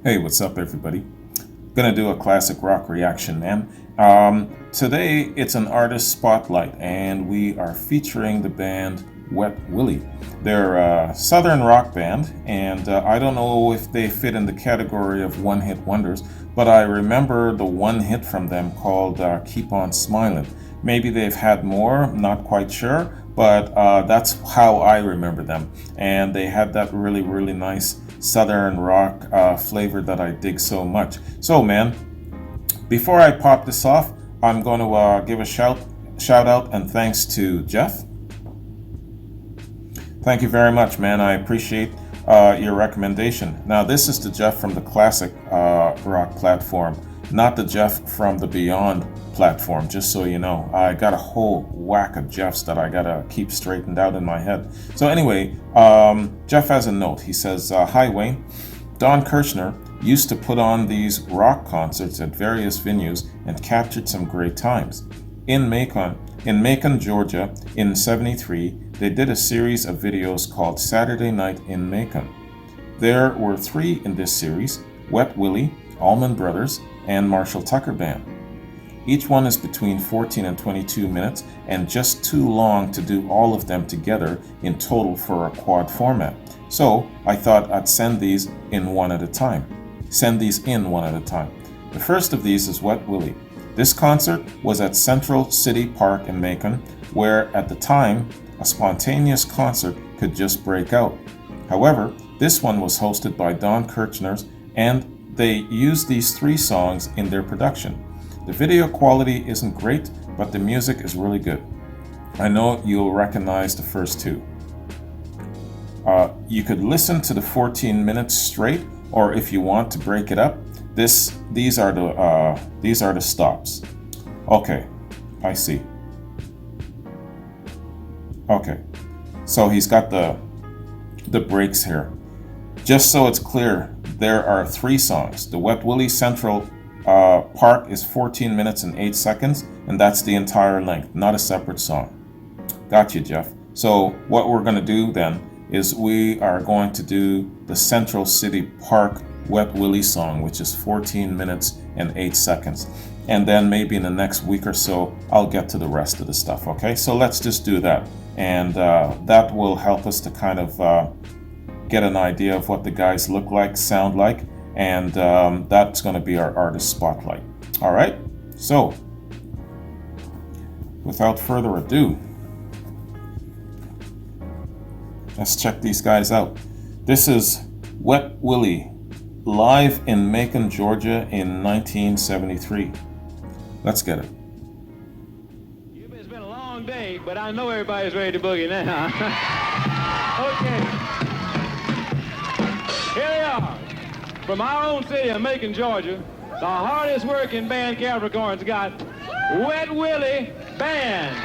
Hey, what's up, everybody? Gonna do a classic rock reaction, man. Today it's an artist spotlight, and we are featuring the band Wet Willie. They're a southern rock band, and I don't know if they fit in the category of one-hit wonders, but I remember the one hit from them called "Keep On Smiling." Maybe they've had more, not quite sure, but that's how I remember them. And they had that really, really nice southern rock flavor that I dig so much. So, man, before I pop this off, I'm going to give a shout out and thanks to Jeff. Thank you very much, man. I appreciate your recommendation. Now, this is the Jeff from the classic rock platform, not the Jeff from the Beyond platform, just so you know. I got a whole whack of Jeffs that I gotta keep straightened out in my head. So anyway, Jeff has a note. He says, "Hi Wayne, Don Kirshner used to put on these rock concerts at various venues and captured some great times. In Macon, Georgia, in '73, they did a series of videos called Saturday Night in Macon. There were three in this series: Wet Willie, Allman Brothers, and Marshall Tucker Band. Each one is between 14 and 22 minutes and just too long to do all of them together in total for a quad format. So I thought I'd send these in one at a time. The first of these is Wet Willie. This concert was at Central City Park in Macon, where at the time a spontaneous concert could just break out. However, this one was hosted by Don Kirshner's, and they used these three songs in their production. The video quality isn't great, but the music is really good. I know you'll recognize the first two. You could listen to the 14 minutes straight, or if you want to break it up, these are the stops. Okay, I see. Okay, so he's got the breaks here. Just so it's clear, there are three songs. The Wet Willie Central Park is 14 minutes and 8 seconds, and that's the entire length, not a separate song. Got you, Jeff. So what we're going to do then is we are going to do the Central City Park Wet Willie song, which is 14 minutes and 8 seconds. And then maybe in the next week or so, I'll get to the rest of the stuff, okay? So let's just do that. And that will help us to kind of get an idea of what the guys look like, sound like, and that's going to be our artist spotlight. All right, so without further ado, let's check these guys out. This is Wet Willie live in Macon, Georgia in 1973. Let's get it. It's been a long day, but I know everybody's ready to boogie now. Okay. Here they are, from our own city of Macon, Georgia, the hardest working band Capricorn's got, Wet Willie Band.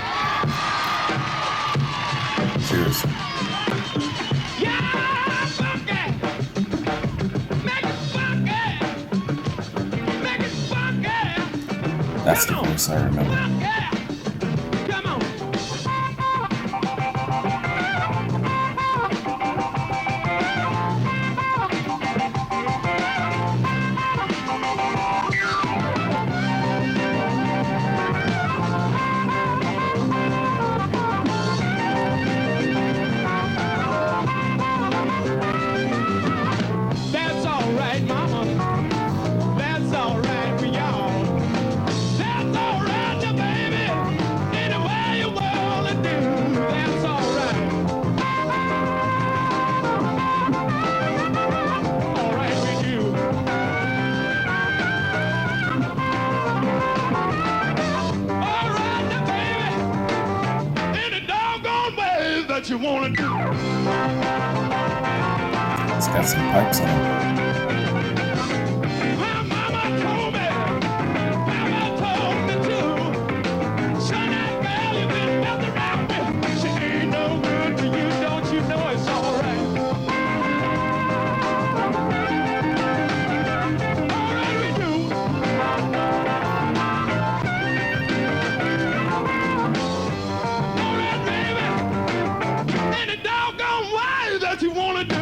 Cheers. Yeah, funky! Make it funky! Make it funky! That's the voice I remember. Yeah! Come on! That's all right, mama. That's all right for y'all. That's all right, now, baby. Any way you wanna do, that's all right. All right with you. All right, now, baby. Any doggone way that you wanna do. It's got some pipes on it. My mama told me, mama told me too. Son, that girl you been messing around with, she ain't no good to you, don't you know it's all right? All right, we do. All right, baby. Any doggone way that you wanna do.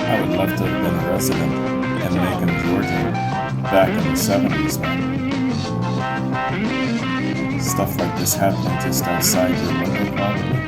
I would love to have been a resident in Macon, Georgia back in the 70s, man. Stuff like this happening just outside your window, probably.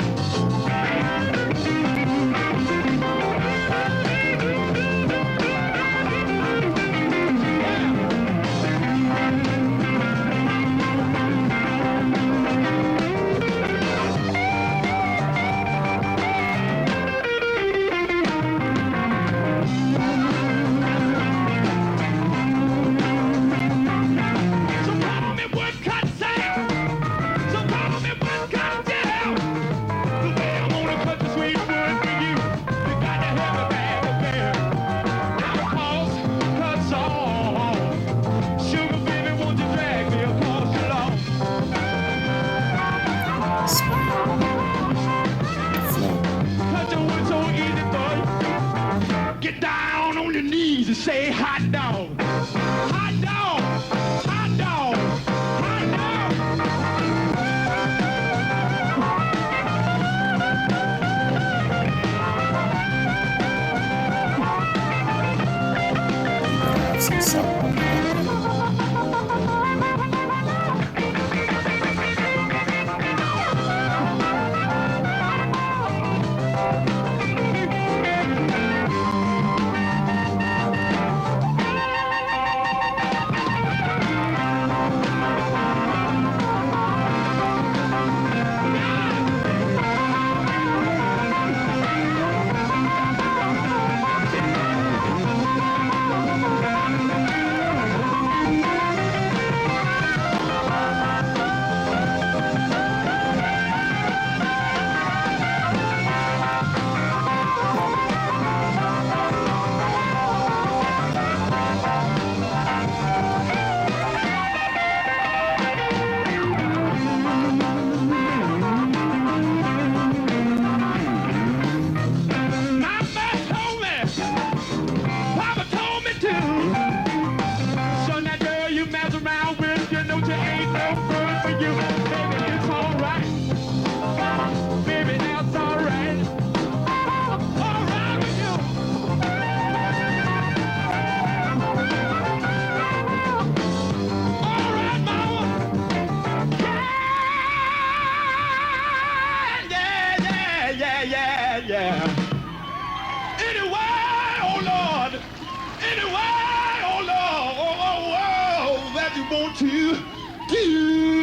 Say hot dog, hot dog, hot dog, hot dog. Have some supper. Yeah. Anyway, oh Lord, anyway, oh Lord, that you want to do.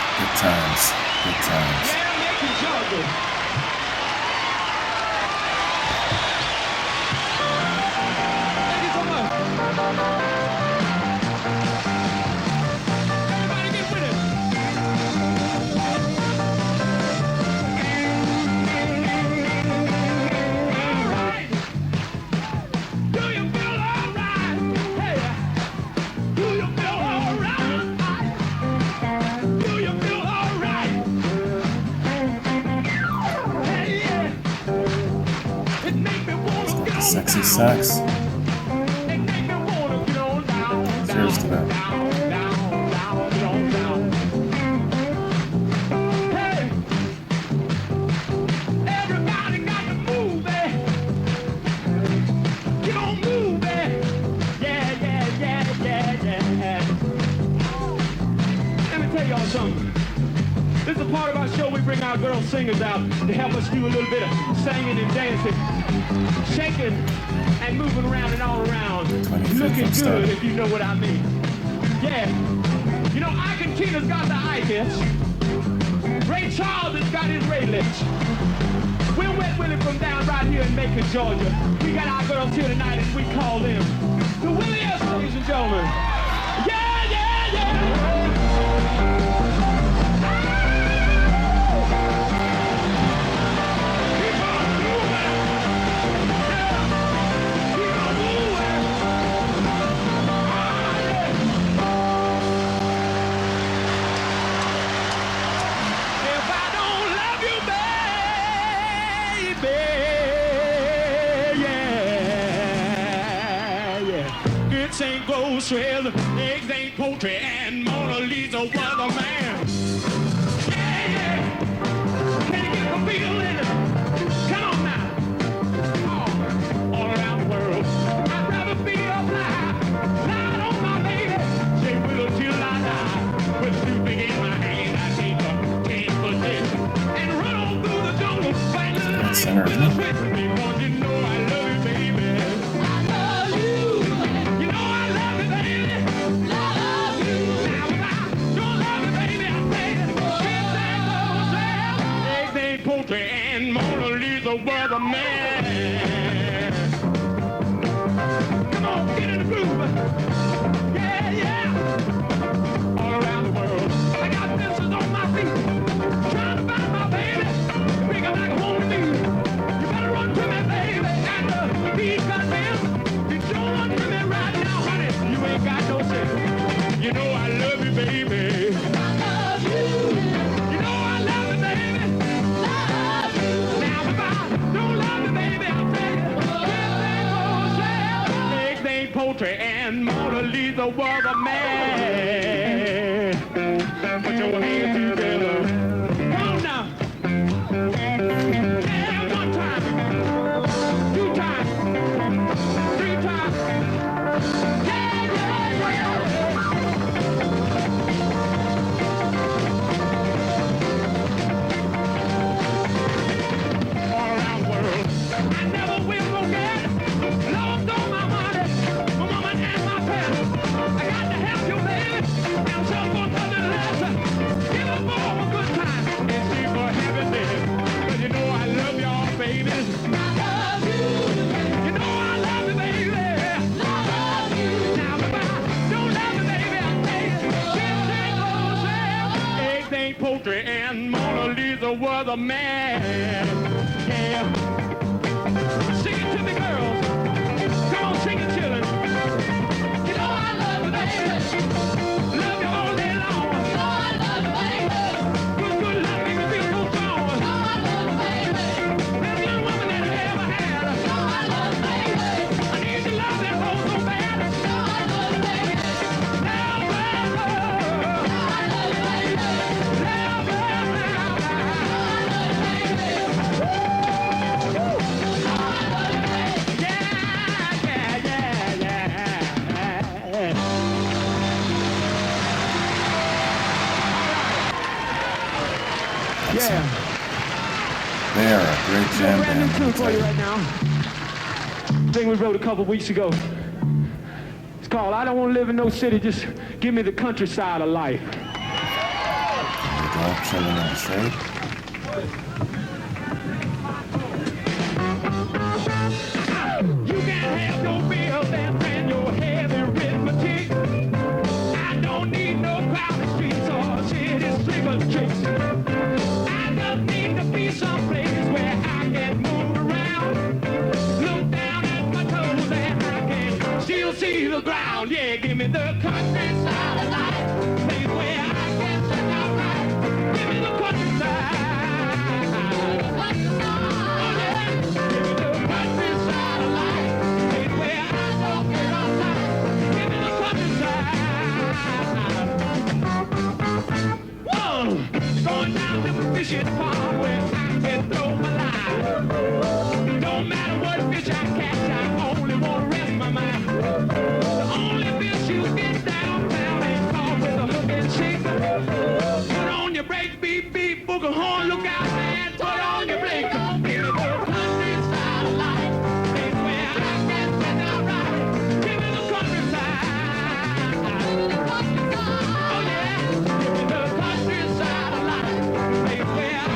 Good times, good times. Yeah, Macon, Georgia. Sexy sax. Cheers to that. Hey, everybody got to move it. Keep on moving. Yeah. Let me tell y'all something. This is a part of our show. We bring our girl singers out to help us do a little bit of singing and dancing, shaking and moving around and all around, looking good, if you know what I mean. Yeah. You know, Argentina's got the Icus. Ray Charles has got his Ray Lips. We're Wet Willie from down right here in Macon, Georgia. We got our girls here tonight and we call them the Willies, ladies and gentlemen. Yeah. Yeah. grits ain't groceries, eggs ain't poultry, and Mona Lisa was a man. Yeah, yeah. Can you get the feeling? Come on now. Oh, all around the world. I'd rather be a fly on my baby. Say will till I die. With two big in my hand, I take a 10-foot and run on through the jungle. Find the light Center, with a switch. Because you know I love you, baby. I love you. You know I love you, baby. Love you. Now if I don't love you, baby, I'll take it. Kids ain't roses, eggs ain't poultry, and Mona Lisa was a man. Come on, get in the groove. Yeah, yeah. All around the world, I got fences on my feet, trying to find my baby. Bring her back home to me. You better run to me, baby. And the beat got this. You don't run to me right now, honey. You ain't got no sense. You know I love you, baby. I love you. You know I love you, baby. Love you. Now if I don't love you, baby, I'll tell you. Eggs ain't poultry, and Mona Lisa was a man. Put your hands together. Come on now. Yeah, one time, two times, three times. Yeah, yeah, yeah. All around the world, I never will forget. Lost all my money, my mama and my parents. I got to help you, baby. I'm so for nothing less. Give up all a good time and see for happiness. 'Cause you know I love y'all, baby. I love you. You know I love you, baby. Love you. Now if I don't love you, baby, I'll tell you. Kids ain't roses, eggs ain't poultry, and Mona Lisa was a man. Yeah. Sing it to me, girls. Come on, sing it, children. You know I love you, baby. Love you all day long. You know I love you, baby. Good love make me feel so strong. You know I love you, baby. Best young woman that I ever had. You know I love you, baby. I need your love that holds so bad. You know I love you, baby. Now, baby. You know I love you, baby. Now, baby. You know I love you, baby. Yeah. They are a great jam Brand new band. tune for you right now. Thing we wrote a couple weeks ago. It's called I Don't Want to Live in No City, Just Give Me the Countryside of Life. There we go, chilling in the shade. You can have your bills and your heavy arithmetic. I don't need no crowded streets or city slicker tricks. I just need to be someplace where I can move around. Look down at my toes and I can still see the ground. Yeah, give me the countryside of life. Place where I can sit out right. Give me the countryside. Oh yeah, give me the countryside of life. Place where I don't get uptight. Give me the countryside. Whoa, going down to the fishing pond where I can throw my line. Don't matter what fish I catch, I only want to rest my mind. The only fish you get downtown ain't caught with a hook and sinker. Put on your brakes, beep, beep, booger horn, look out, man, put on your blinker. Give me the countryside of life. Place where I can sit down right. Give me the countryside. Oh yeah, give me the countryside of life. Place where I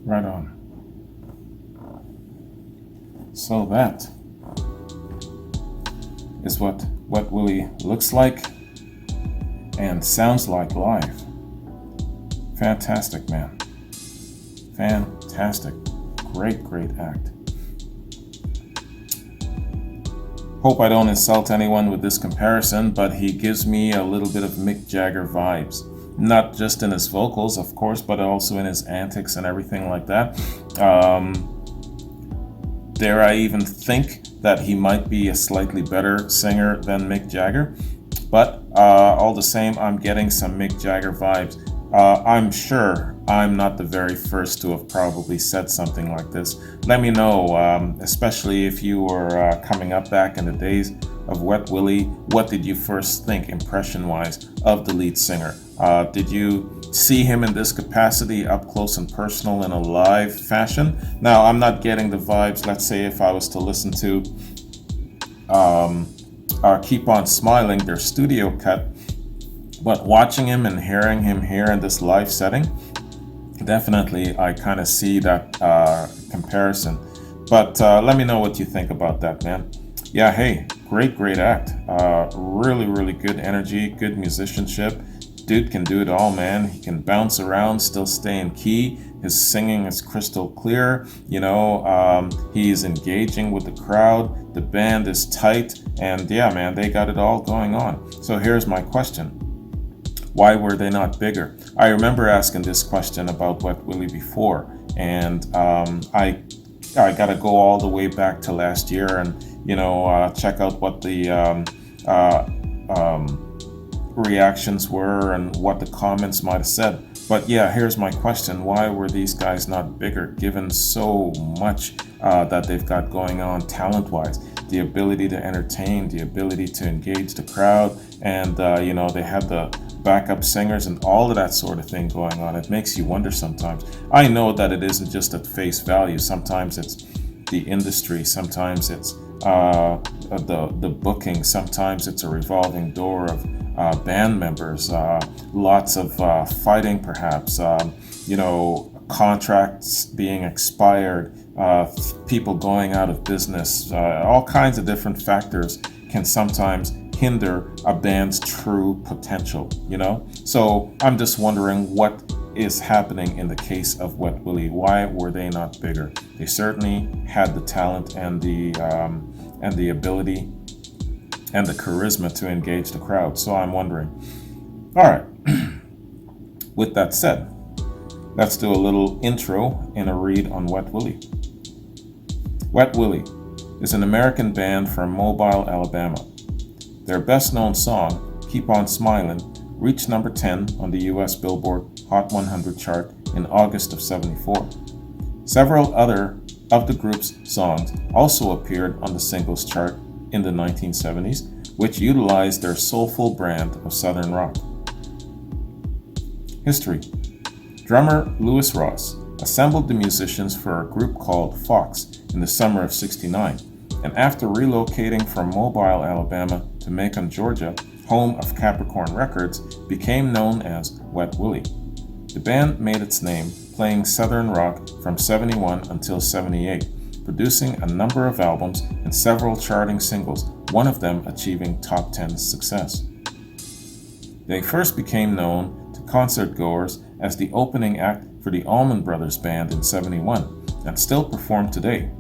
Right on. So that is what Wet Willie looks like and sounds like live. Fantastic, man. Fantastic. Great, great act. Hope I don't insult anyone with this comparison, but he gives me a little bit of Mick Jagger vibes. Not just in his vocals, of course, but also in his antics and everything like that. Dare I even think that he might be a slightly better singer than Mick Jagger. But all the same, I'm getting some Mick Jagger vibes. I'm sure I'm not the very first to have probably said something like this. Let me know, especially if you were coming up back in the days of Wet Willie, what did you first think, impression-wise, of the lead singer? Did you see him in this capacity up close and personal in a live fashion? Now, I'm not getting the vibes, let's say if I was to listen to Keep On Smiling, their studio cut, but watching him and hearing him here in this live setting, definitely I kind of see that comparison. But let me know what you think about that, man. Yeah, hey, great act. Really, really good energy, good musicianship. Dude can do it all, man. He can bounce around, still stay in key. His singing is crystal clear. You know, he's engaging with the crowd. The band is tight. And yeah, man, they got it all going on. So here's my question. Why were they not bigger? I remember asking this question about Wet Willie before. And I got to go all the way back to last year and, you know, check out what the reactions were and what the comments might have said. But yeah, here's my question. Why were these guys not bigger, given so much that they've got going on talent-wise? The ability to entertain, the ability to engage the crowd, and you know, they had the backup singers and all of that sort of thing going on. It makes you wonder sometimes. I know that it isn't just at face value. Sometimes it's the industry, sometimes it's the booking, sometimes it's a revolving door of band members, lots of fighting perhaps, you know, contracts being expired, people going out of business, all kinds of different factors can sometimes hinder a band's true potential, you know? So I'm just wondering what is happening in the case of Wet Willie. Why were they not bigger? They certainly had the talent and the ability and the charisma to engage the crowd. So I'm wondering. All right. With that said, let's do a little intro and a read on Wet Willie. Wet Willie is an American band from Mobile, Alabama. Their best-known song, Keep On Smiling, reached number 10 on the US Billboard Hot 100 chart in August of '74. Several other of the group's songs also appeared on the singles chart in the 1970s, which utilized their soulful brand of Southern rock. History. Drummer Louis Ross assembled the musicians for a group called Fox in the summer of '69, and after relocating from Mobile, Alabama to Macon, Georgia, home of Capricorn Records, became known as Wet Willie. The band made its name playing Southern rock from '71 until '78, producing a number of albums and several charting singles, one of them achieving top 10 success. They first became known to concert-goers as the opening act for the Allman Brothers Band in '71, and still perform today.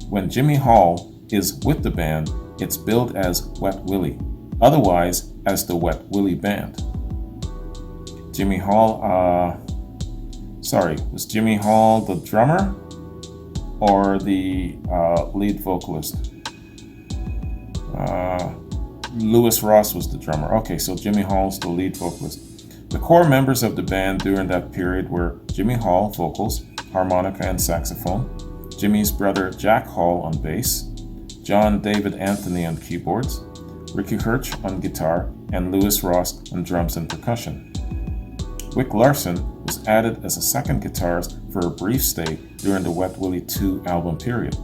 When Jimmy Hall is with the band, it's billed as Wet Willie, otherwise as the Wet Willie Band. Jimmy Hall, was Jimmy Hall the drummer or the lead vocalist? Louis Ross was the drummer. Okay, so Jimmy Hall's the lead vocalist. The core members of the band during that period were Jimmy Hall, vocals, harmonica and saxophone, Jimmy's brother Jack Hall on bass, John David Anthony on keyboards, Ricky Hirsch on guitar, and Louis Ross on drums and percussion. Wick Larson was added as a second guitarist for a brief stay during the Wet Willie 2 album period.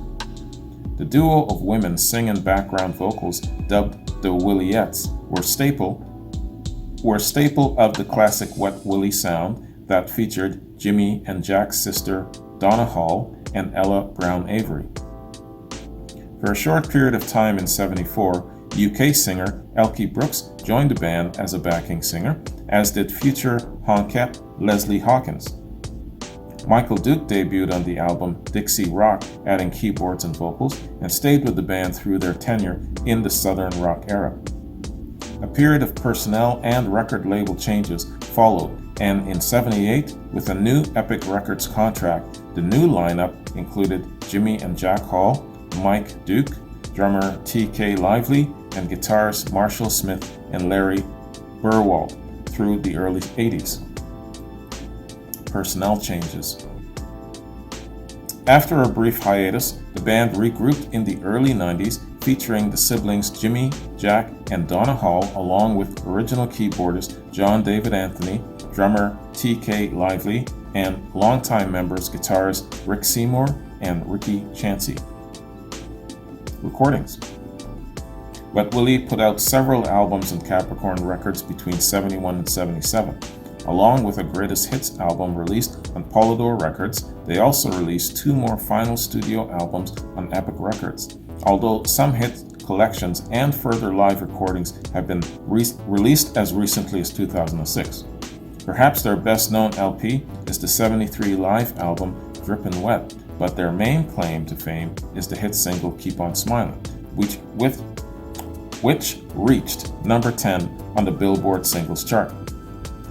The duo of women singing background vocals, dubbed the Williettes, were staple of the classic Wet Willie sound that featured Jimmy and Jack's sister, Donna Hall, and Ella Brown Avery. For a short period of time in '74, UK singer Elkie Brooks joined the band as a backing singer, as did future Honkette Leslie Hawkins. Michael Duke debuted on the album Dixie Rock, adding keyboards and vocals, and stayed with the band through their tenure in the Southern rock era. A period of personnel and record label changes followed, and in '78, with a new Epic Records contract, the new lineup included Jimmy and Jack Hall, Mike Duke, drummer T.K. Lively, and guitarists Marshall Smith and Larry Burwald through the early '80s. Personnel changes. After a brief hiatus, the band regrouped in the early '90s, featuring the siblings Jimmy, Jack, and Donna Hall, along with original keyboardist John David Anthony, drummer T.K. Lively, and longtime members guitarist Rick Seymour and Ricky Chancey. Recordings. Wet Willie put out several albums on Capricorn Records between '71 and '77. Along with a greatest hits album released on Polydor Records, they also released 2 more final studio albums on Epic Records. Although some hit collections and further live recordings have been released as recently as 2006. Perhaps their best known LP is the '73 live album Drippin' Wet, but their main claim to fame is the hit single Keep On Smiling, which reached number 10 on the Billboard Singles Chart.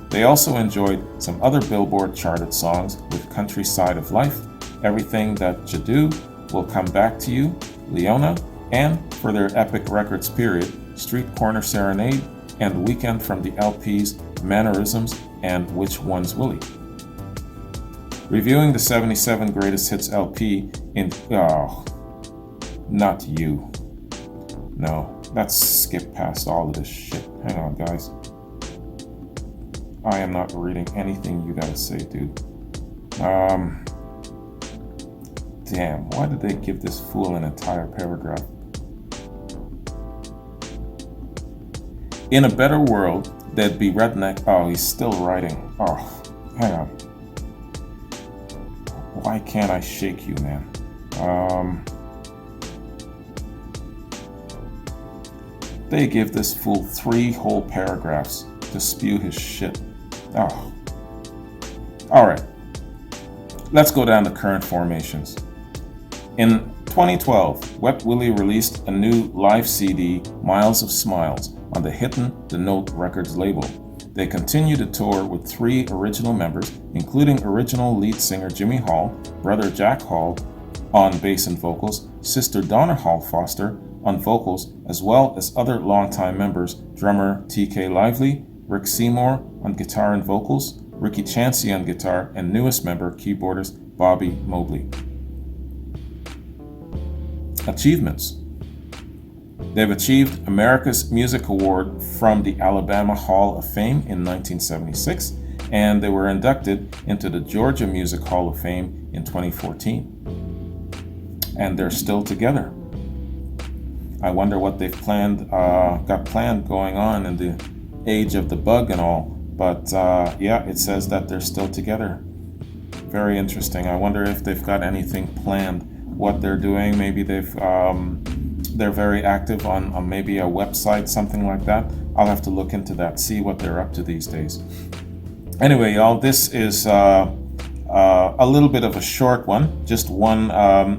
They also enjoyed some other Billboard charted songs with Countryside of Life, Everything That You Do, Will Come Back to You, Leona, and for their Epic Records period, Street Corner Serenade and Weekend from the LPs Mannerisms and Which One's Willie. Reviewing the '77 Greatest Hits LP in... not you. No, let's skip past all of this shit. Hang on, guys. I am not reading anything you gotta say, dude. Damn, why did they give this fool an entire paragraph? In a better world, there'd be redneck... Oh, he's still writing. Oh, hang on. Why can't I shake you, man? They give this fool 3 whole paragraphs to spew his shit. Oh. Alright. Let's go down to current formations. In 2012, Wet Willie released a new live CD, Miles of Smiles, on the Hittin' the Note Records label. They continue to tour with 3 original members, including original lead singer Jimmy Hall, brother Jack Hall on bass and vocals, sister Donna Hall Foster on vocals, as well as other longtime members, drummer T.K. Lively, Rick Seymour on guitar and vocals, Ricky Chancey on guitar, and newest member, keyboardist Bobby Mobley. Achievements. They've achieved America's Music Award from the Alabama Hall of Fame in 1976, and they were inducted into the Georgia Music Hall of Fame in 2014. And they're still together. I wonder what they've got planned going on in the age of the bug and all, but yeah, it says that they're still together. Very interesting. I wonder if they've got anything planned, what they're doing. Maybe they're very active on maybe a website, something like that. I'll have to look into that, see what they're up to these days. Anyway, y'all, this is a little bit of a short one, just one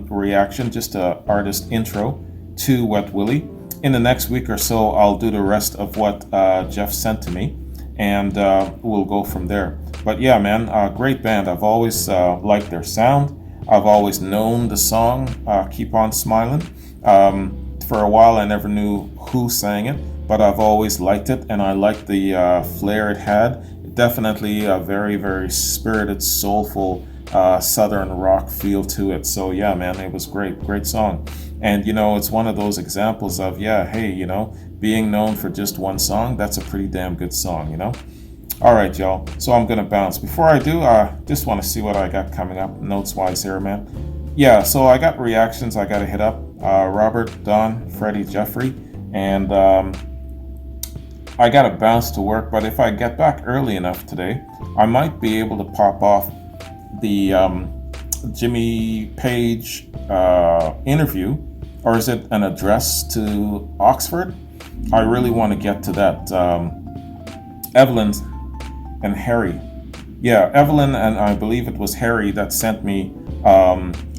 reaction, just a artist intro to Wet Willie. In the next week or so, I'll do the rest of what Jeff sent to me, and we'll go from there. But yeah, man, great band. I've always liked their sound. I've always known the song, Keep On Smiling. For a while, I never knew who sang it, but I've always liked it, and I liked the flair it had. Definitely a very, very spirited, soulful Southern rock feel to it. So yeah, man, it was great song. And you know, it's one of those examples of, yeah, hey, you know, being known for just one song, that's a pretty damn good song, you know? All right, y'all, so I'm gonna bounce. Before I do, just want to see what I got coming up notes-wise here, man. Yeah, so I got reactions I gotta hit up. Robert, Don, Freddie, Jeffrey, and I gotta bounce to work, but if I get back early enough today, I might be able to pop off the Jimmy Page interview, or is it an address to Oxford? I really want to get to that. Evelyn and Harry. Yeah, Evelyn and I believe it was Harry that sent me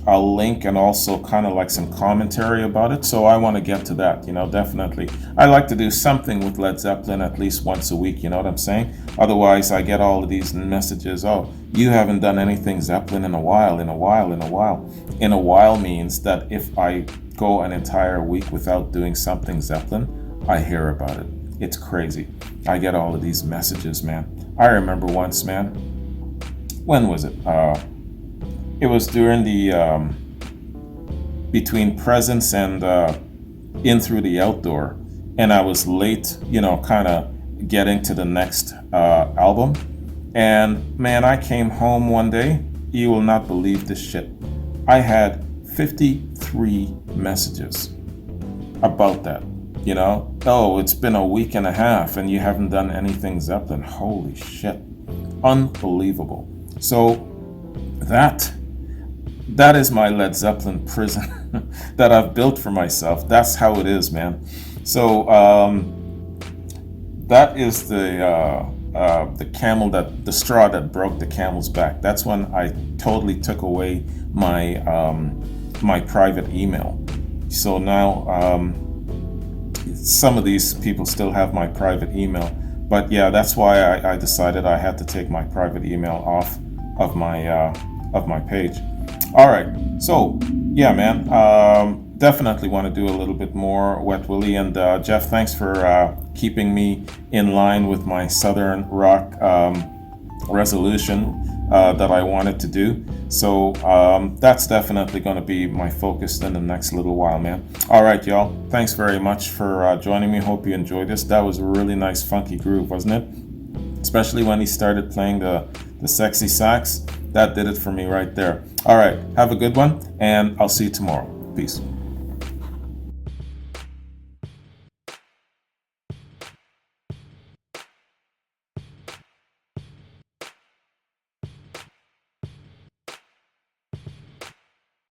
a link and also kind of like some commentary about it. So I want to get to that, definitely. I like to do something with Led Zeppelin at least once a week, you know what I'm saying? Otherwise, I get all of these messages, oh, you haven't done anything Zeppelin in a while. In a while means that if I go an entire week without doing something Zeppelin, I hear about it. It's crazy. I get all of these messages, man. I remember once, man. When was it? It was during the between Presents and In Through the Outdoor, and I was late, kind of getting to the next album. And man, I came home one day. You will not believe this shit. I had 53 messages about that. Oh, it's been a week and a half and you haven't done anything Zeppelin. Holy shit. Unbelievable. So that is my Led Zeppelin prison that I've built for myself. That's how it is, man. So that is the straw that broke the camel's back. That's when I totally took away my my private email. So now some of these people still have my private email, but yeah, that's why I decided I had to take my private email off of my page. All right, so yeah, man, definitely want to do a little bit more Wet Willie. And Jeff, thanks for keeping me in line with my Southern rock resolution that I wanted to do. So that's definitely going to be my focus in the next little while, man. All right, y'all. Thanks very much for joining me. Hope you enjoyed this. That was a really nice funky groove, wasn't it? Especially when he started playing the sexy sax. That did it for me right there. All right, have a good one, and I'll see you tomorrow. Peace.